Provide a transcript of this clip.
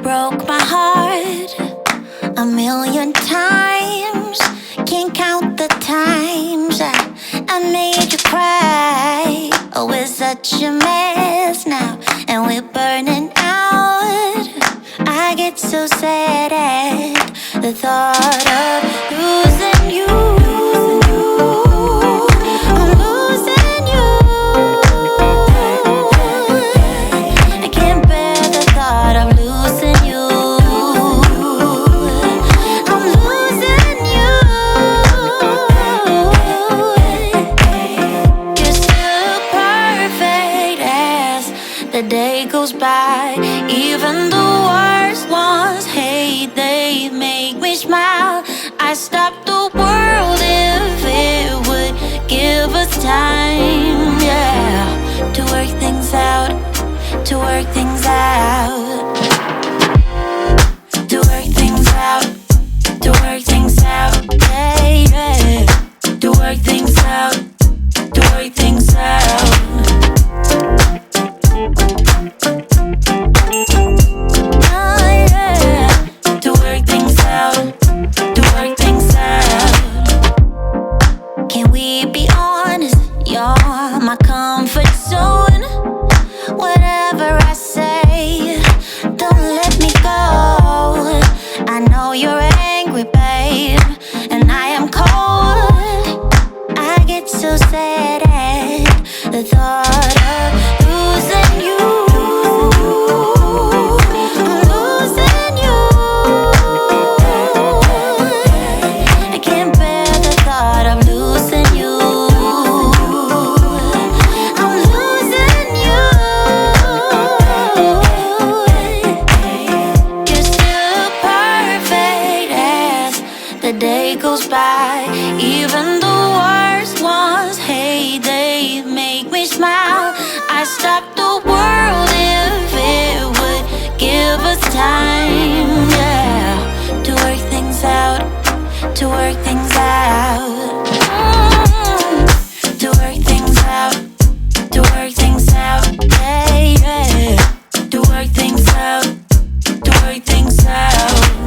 broke my heart a million times. Can't count the times I made you cry. Oh, we're such a mess now, and we're burning out. I get so sad at the thought of losing you. I'm losing you. I can't bear the thought of losing you. I'm losing you. You're still perfect as the day goes by. Even the worst ones hate, they make me smile. I stop the world if it would give us time, yeah, to work things out, to work things out, to work things out, to work things out, yeah, yeah, to work things out, to work things out. Can we be honest? You're my comfort zone. Whatever I say, don't let me go. I know you're angry, babe, and I am cold. I get so sad at the thought of losing you. I'm losing you. I can't bear the thought of losing you. I'm losing you. You're still perfect as the day goes by. Even the worst ones hate, they make me smile. I stop the world if it would give us time, yeah, to work things out, to work things out, to work things out, to work things out, yeah, yeah, to work things out, to work things out.